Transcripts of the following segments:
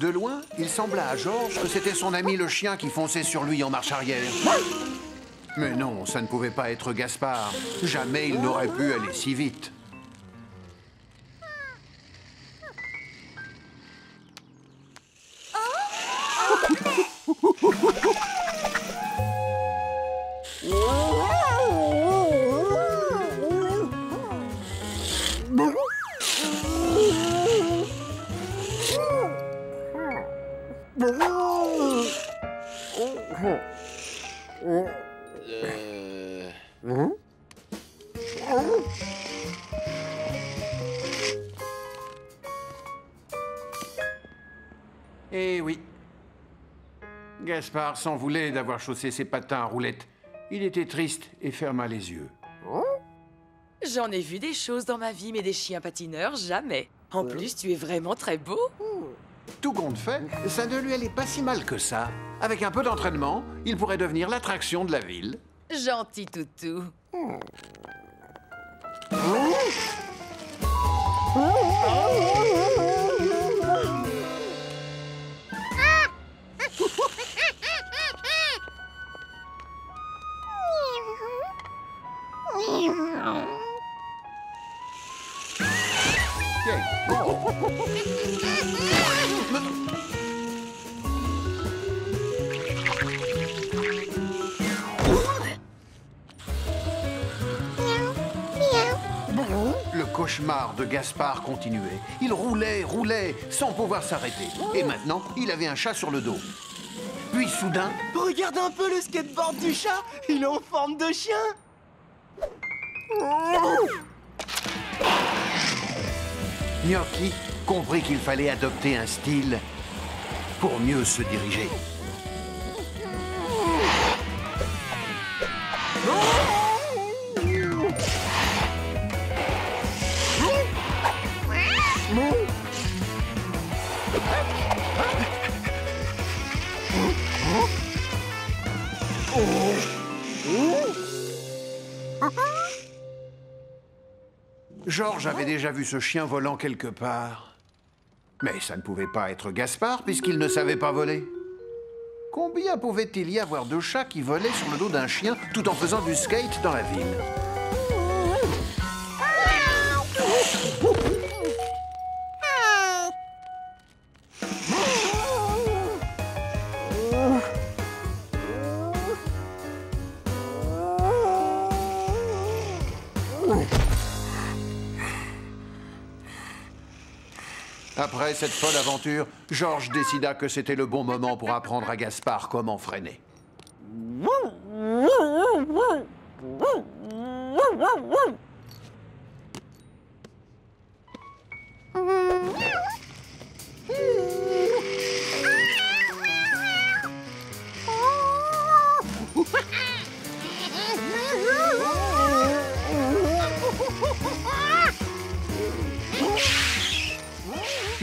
De loin, il sembla à Georges que c'était son ami le chien qui fonçait sur lui en marche arrière. Mais non, ça ne pouvait pas être Gaspard. Jamais il n'aurait pu aller si vite. Eh oui. Gaspard s'en voulait d'avoir chaussé ses patins à roulettes. Il était triste et ferma les yeux. J'en ai vu des choses dans ma vie, mais des chiens patineurs, jamais. En plus, tu es vraiment très beau. Tout compte fait, ça ne lui allait pas si mal que ça. Avec un peu d'entraînement, il pourrait devenir l'attraction de la ville. Gentil toutou. Le cauchemar de Gaspard continuait. Il roulait, roulait, sans pouvoir s'arrêter. Et maintenant, il avait un chat sur le dos. Puis soudain... Regarde un peu le skateboard du chat. Il est en forme de chien. Gnocchi comprit qu'il fallait adopter un style pour mieux se diriger. Georges avait déjà vu ce chien volant quelque part. Mais ça ne pouvait pas être Gaspard, puisqu'il ne savait pas voler. Combien pouvait-il y avoir de chats qui volaient sur le dos d'un chien tout en faisant du skate dans la ville? Après cette folle aventure, Georges décida que c'était le bon moment pour apprendre à Gaspard comment freiner.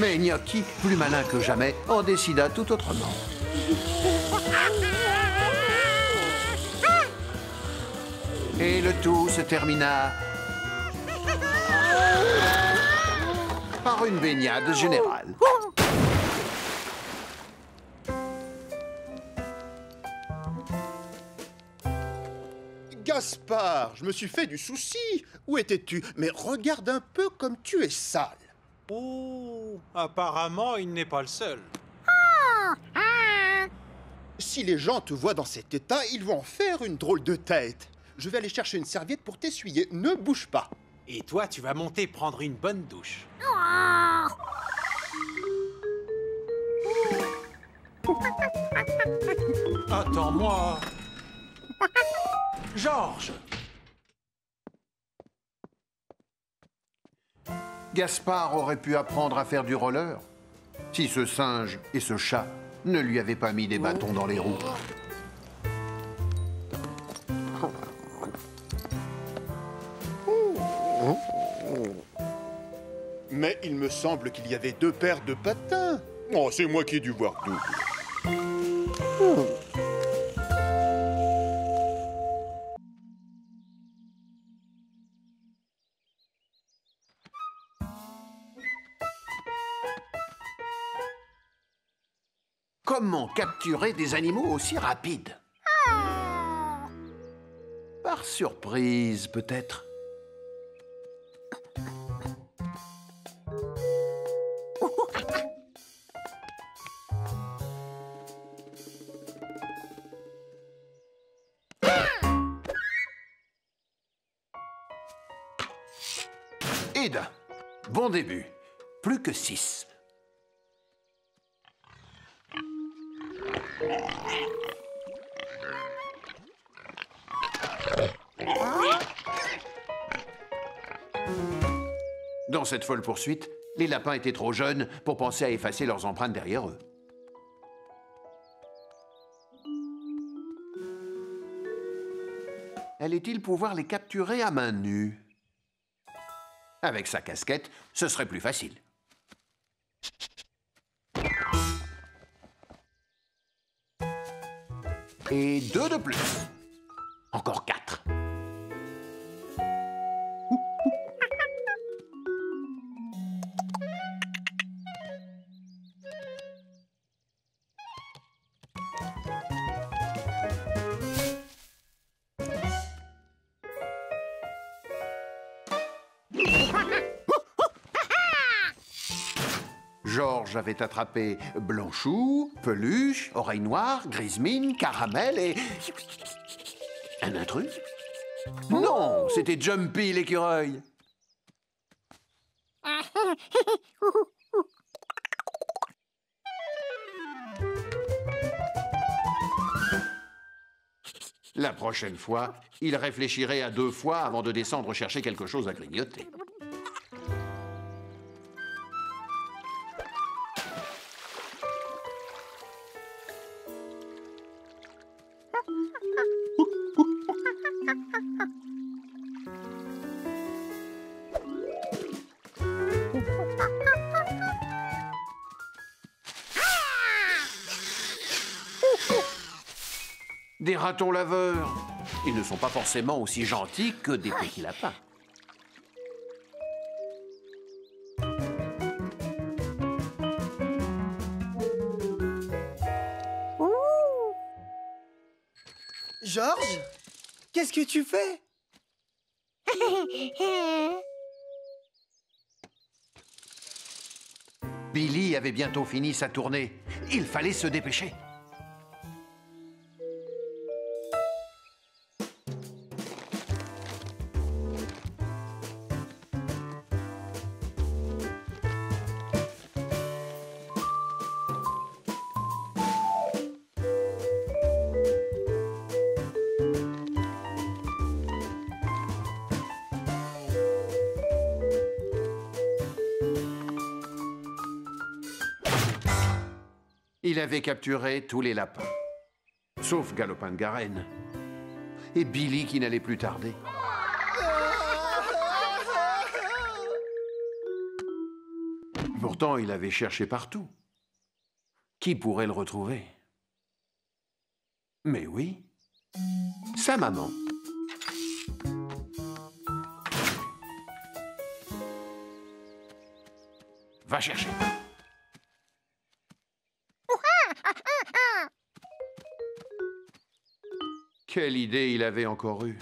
Mais Gnocchi, plus malin que jamais, en décida tout autrement. Et le tout se termina par une baignade générale. Gaspard, je me suis fait du souci. Où étais-tu? Mais regarde un peu comme tu es sale. Oh, apparemment, il n'est pas le seul. Si les gens te voient dans cet état, ils vont en faire une drôle de tête. Je vais aller chercher une serviette pour t'essuyer. Ne bouge pas. Et toi, tu vas monter prendre une bonne douche. Attends-moi. Georges! Gaspard aurait pu apprendre à faire du roller si ce singe et ce chat ne lui avaient pas mis des bâtons dans les roues. Mais il me semble qu'il y avait 2 paires de patins. Oh, c'est moi qui ai dû voir double. Comment capturer des animaux aussi rapides? Par surprise, peut-être. Eda, bon début. Plus que 6. Dans cette folle poursuite, les lapins étaient trop jeunes pour penser à effacer leurs empreintes derrière eux. Allait-il pouvoir les capturer à main nue? Avec sa casquette, ce serait plus facile. Et 2 de plus. Encore 4. Georges avait attrapé Blanchou, Peluche, Oreille Noire, Grismine, Caramel et... un intrus? Non, c'était Jumpy l'écureuil. La prochaine fois, il réfléchirait à 2 fois avant de descendre chercher quelque chose à grignoter. Des ratons laveurs. Ils ne sont pas forcément aussi gentils que des petits lapins. Georges, qu'est-ce que tu fais? Billy avait bientôt fini sa tournée. Il fallait se dépêcher. Il avait capturé tous les lapins, sauf Galopin de Garenne. Et Billy qui n'allait plus tarder. Pourtant, il avait cherché partout. Qui pourrait le retrouver? Mais oui, sa maman. Va chercher. Quelle idée il avait encore eue.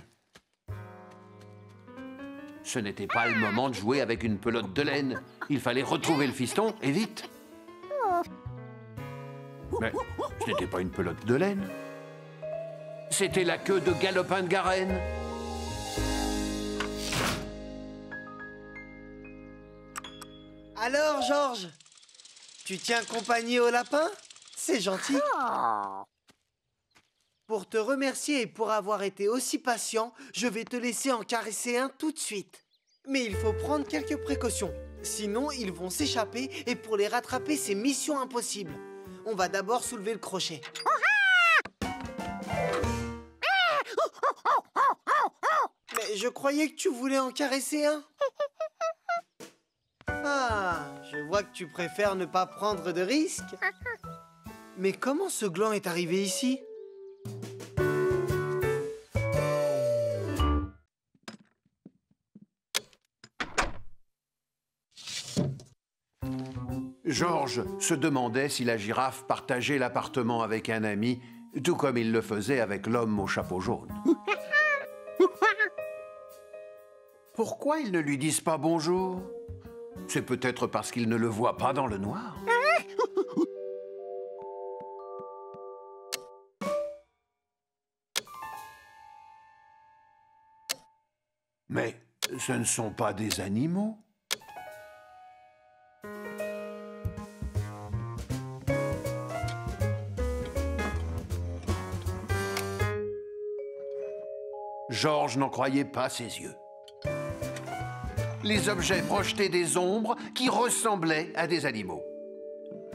Ce n'était pas le moment de jouer avec une pelote de laine. Il fallait retrouver le fiston, et vite. Mais ce n'était pas une pelote de laine. C'était la queue de Galopin de Garenne. Alors, Georges, tu tiens compagnie au lapin? C'est gentil. Pour te remercier et pour avoir été aussi patient, je vais te laisser en caresser un tout de suite. Mais il faut prendre quelques précautions. Sinon, ils vont s'échapper et pour les rattraper, c'est mission impossible. On va d'abord soulever le crochet. Mais je croyais que tu voulais en caresser un. Ah, je vois que tu préfères ne pas prendre de risques. Mais comment ce gland est arrivé ici? Georges se demandait si la girafe partageait l'appartement avec un ami, tout comme il le faisait avec l'homme au chapeau jaune. Pourquoi ils ne lui disent pas bonjour? C'est peut-être parce qu'ils ne le voient pas dans le noir. Mais ce ne sont pas des animaux. Georges n'en croyait pas ses yeux. Les objets projetaient des ombres qui ressemblaient à des animaux.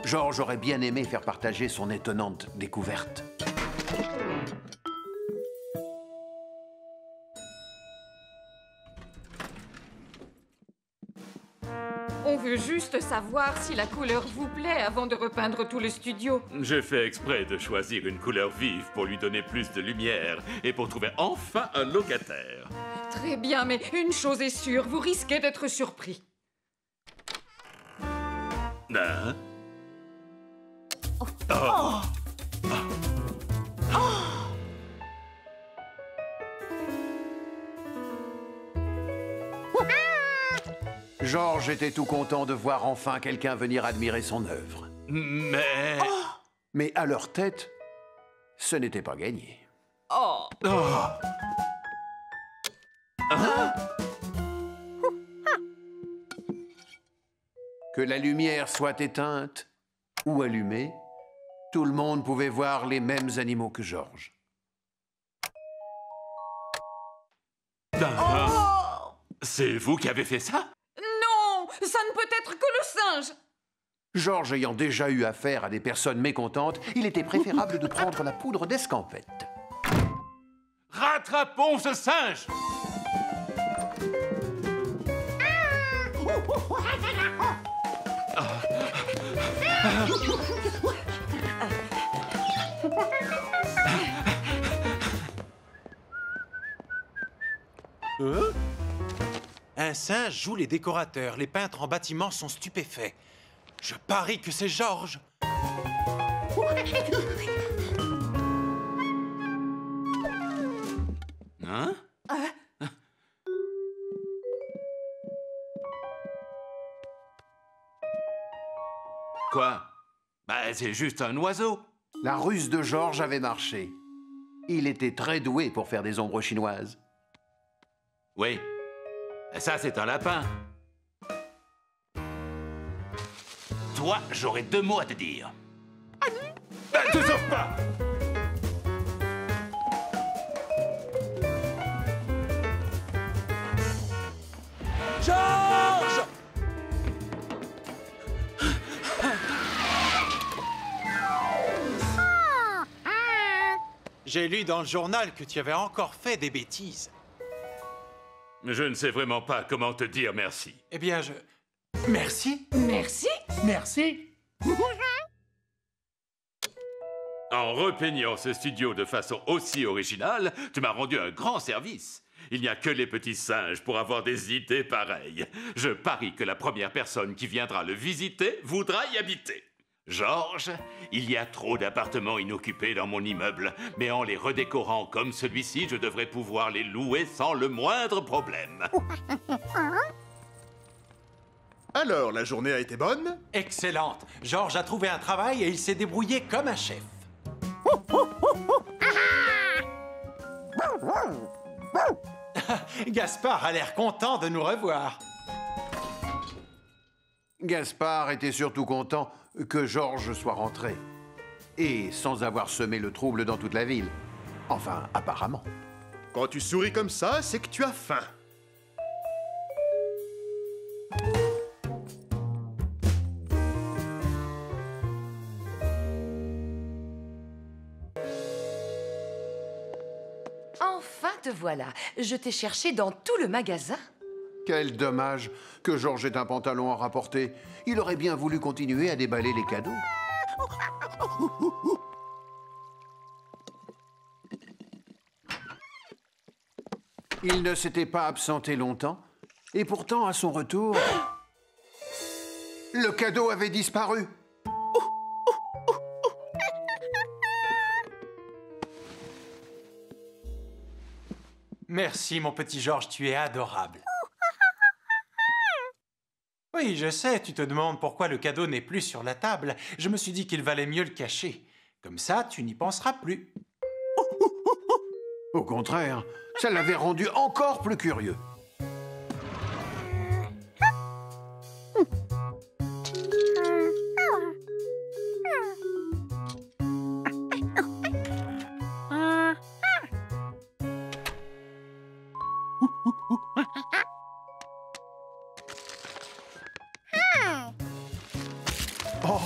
Georges aurait bien aimé faire partager son étonnante découverte. On veut juste savoir si la couleur vous plaît avant de repeindre tout le studio. J'ai fait exprès de choisir une couleur vive pour lui donner plus de lumière et pour trouver enfin un locataire. Très bien, mais une chose est sûre, vous risquez d'être surpris. Hein? Georges était tout content de voir enfin quelqu'un venir admirer son œuvre. Mais... Mais à leur tête, ce n'était pas gagné. Oh! Que la lumière soit éteinte ou allumée, tout le monde pouvait voir les mêmes animaux que Georges. C'est vous qui avez fait ça? Non! Ça ne peut être que le singe! Georges ayant déjà eu affaire à des personnes mécontentes, il était préférable de prendre la poudre d'escampette. Rattrapons ce singe! Un singe joue les décorateurs. Les peintres en bâtiment sont stupéfaits. Je parie que c'est Georges. Hein? Quoi? Bah, c'est juste un oiseau. La ruse de Georges avait marché. Il était très doué pour faire des ombres chinoises. Oui. Ça, c'est un lapin. Toi, j'aurais 2 mots à te dire. Te sauve pas! Georges! J'ai lu dans le journal que tu avais encore fait des bêtises. Je ne sais vraiment pas comment te dire merci. Eh bien, Merci. Merci? Merci. En repeignant ce studio de façon aussi originale, tu m'as rendu un grand service. Il n'y a que les petits singes pour avoir des idées pareilles. Je parie que la première personne qui viendra le visiter voudra y habiter. Georges, il y a trop d'appartements inoccupés dans mon immeuble, mais en les redécorant comme celui-ci, je devrais pouvoir les louer sans le moindre problème. Alors, la journée a été bonne? Excellente. Georges a trouvé un travail et il s'est débrouillé comme un chef. Gaspard a l'air content de nous revoir. Gaspard était surtout content que Georges soit rentré. Et sans avoir semé le trouble dans toute la ville. Enfin, apparemment. Quand tu souris comme ça, c'est que tu as faim. Enfin, te voilà. Je t'ai cherché dans tout le magasin. Quel dommage que Georges ait un pantalon à rapporter. Il aurait bien voulu continuer à déballer les cadeaux. Il ne s'était pas absenté longtemps, et pourtant, à son retour... Le cadeau avait disparu. Merci, mon petit Georges, tu es adorable. Oui, je sais, tu te demandes pourquoi le cadeau n'est plus sur la table. Je me suis dit qu'il valait mieux le cacher. Comme ça, tu n'y penseras plus. Au contraire, ça l'avait rendu encore plus curieux. Oh,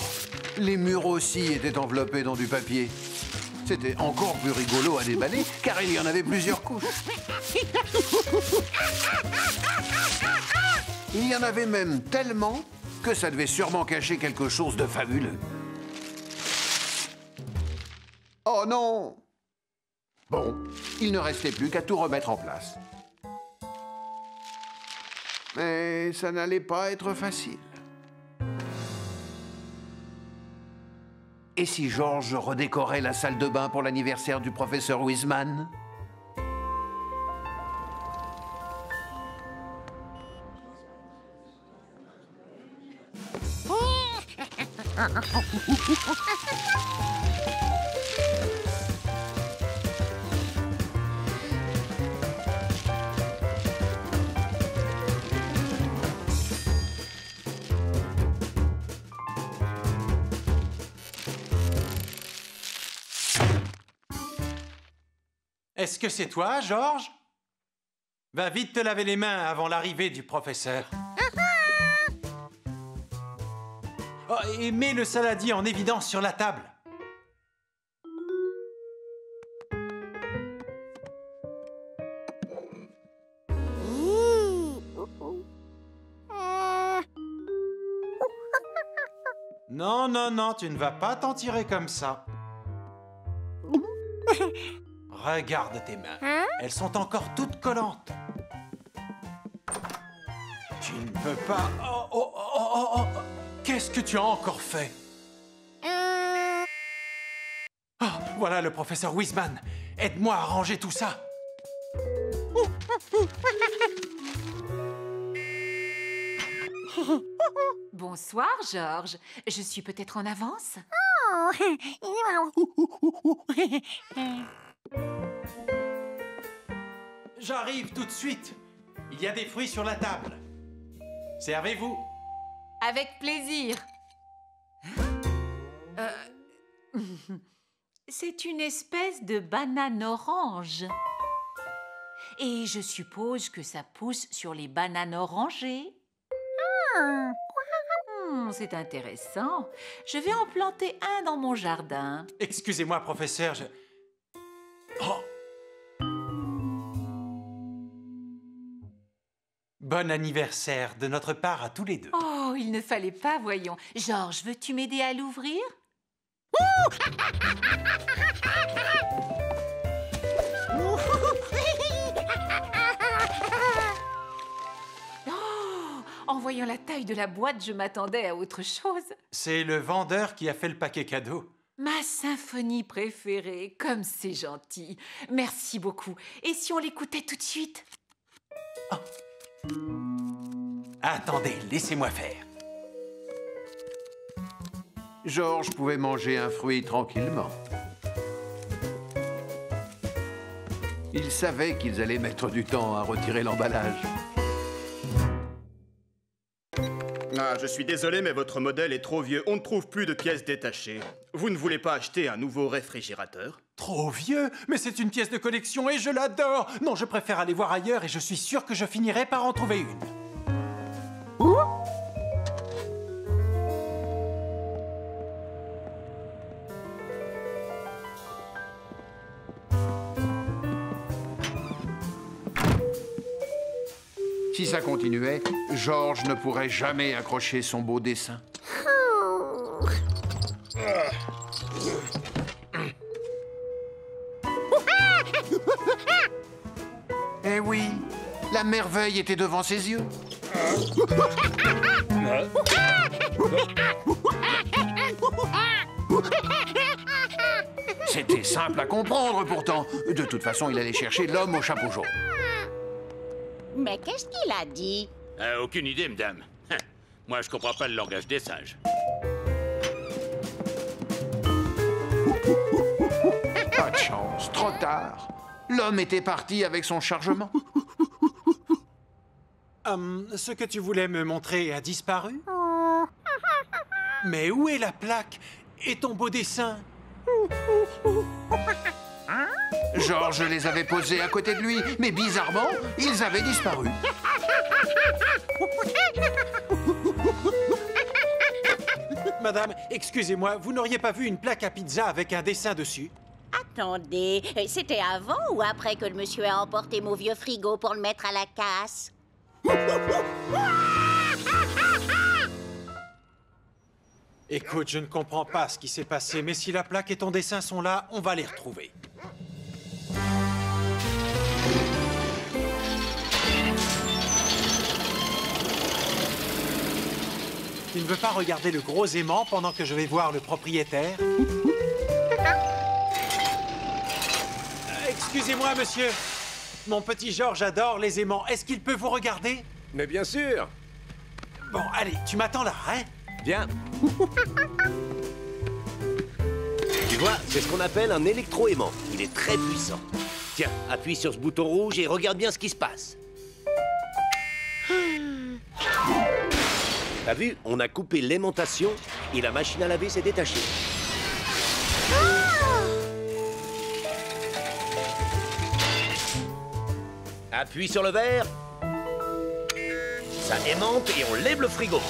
les murs aussi étaient enveloppés dans du papier. C'était encore plus rigolo à déballer, car il y en avait plusieurs couches. Il y en avait même tellement que ça devait sûrement cacher quelque chose de fabuleux. Oh non! Bon, il ne restait plus qu'à tout remettre en place. Mais ça n'allait pas être facile. Et si Georges redécorait la salle de bain pour l'anniversaire du professeur Wiseman? Est-ce que c'est toi, Georges? Va vite te laver les mains avant l'arrivée du professeur. Oh, et mets le saladier en évidence sur la table. Non, non, non, tu ne vas pas t'en tirer comme ça. Regarde tes mains. Elles sont encore toutes collantes. Tu ne peux pas... Oh, oh, oh, oh, oh. Qu'est-ce que tu as encore fait? Oh, voilà le professeur Wiseman. Aide-moi à ranger tout ça. Bonsoir, Georges. Je suis peut-être en avance? J'arrive tout de suite. Il y a des fruits sur la table. Servez-vous. Avec plaisir. C'est une espèce de banane orange. Et je suppose que ça pousse sur les bananes orangées. C'est intéressant. Je vais en planter un dans mon jardin. Excusez-moi, professeur, Oh! Bon anniversaire de notre part à tous les deux. Oh, il ne fallait pas, voyons. Georges, veux-tu m'aider à l'ouvrir? En voyant la taille de la boîte, je m'attendais à autre chose. C'est le vendeur qui a fait le paquet cadeau. Ma symphonie préférée, comme c'est gentil. Merci beaucoup. Et si on l'écoutait tout de suite? Oh. Attendez, laissez-moi faire. Georges pouvait manger un fruit tranquillement. Il savait qu'ils allaient mettre du temps à retirer l'emballage. Ah, je suis désolé, mais votre modèle est trop vieux. On ne trouve plus de pièces détachées. Vous ne voulez pas acheter un nouveau réfrigérateur? Trop vieux? Mais c'est une pièce de collection et je l'adore! Non, je préfère aller voir ailleurs et je suis sûr que je finirai par en trouver une. Si ça continuait, Georges ne pourrait jamais accrocher son beau dessin. Eh oui, la merveille était devant ses yeux. C'était simple à comprendre pourtant. De toute façon, il allait chercher l'homme au chapeau jaune. Mais qu'est-ce qu'il a dit? Aucune idée, madame. Moi, je comprends pas le langage des singes. Pas de chance, trop tard. L'homme était parti avec son chargement. Ce que tu voulais me montrer a disparu? Mais où est la plaque et ton beau dessin? Georges les avait posés à côté de lui, mais bizarrement, ils avaient disparu. Madame, excusez-moi, vous n'auriez pas vu une plaque à pizza avec un dessin dessus? Attendez, c'était avant ou après que le monsieur a emporté mon vieux frigo pour le mettre à la casse? Écoute, je ne comprends pas ce qui s'est passé, mais si la plaque et ton dessin sont là, on va les retrouver. Tu ne veux pas regarder le gros aimant pendant que je vais voir le propriétaire? Excusez-moi, monsieur. Mon petit Georges adore les aimants. Est-ce qu'il peut vous regarder? Mais bien sûr. Bon, allez, tu m'attends là, hein? Viens. Tu vois, c'est ce qu'on appelle un électroaimant. Il est très puissant. Tiens, appuie sur ce bouton rouge et regarde bien ce qui se passe. T'as vu? On a coupé l'aimantation et la machine à laver s'est détachée. Appuie sur le verre. Ça aimante et on lève le frigo.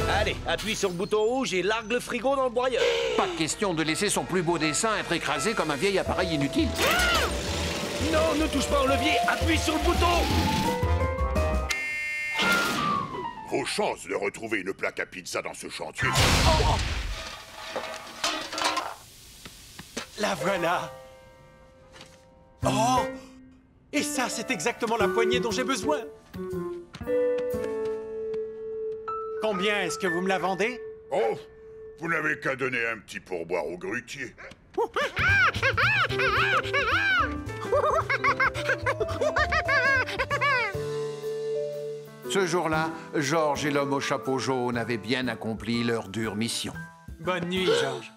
Allez, appuie sur le bouton rouge et largue le frigo dans le broyeur. Pas de question de laisser son plus beau dessin être écrasé comme un vieil appareil inutile. Non, ne touche pas au levier, appuie sur le bouton. Vos chances de retrouver une plaque à pizza dans ce chantier. La voilà. Oh! Et ça, c'est exactement la poignée dont j'ai besoin. Combien est-ce que vous me la vendez? Oh, vous n'avez qu'à donner un petit pourboire au grutier. Ce jour-là, Georges et l'homme au chapeau jaune avaient bien accompli leur dure mission. Bonne nuit, Georges.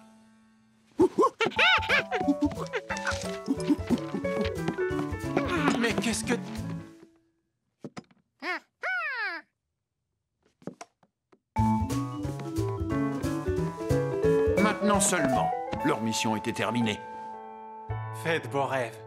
Mais qu'est-ce que... Maintenant seulement, leur mission était terminée. Faites beaux rêves.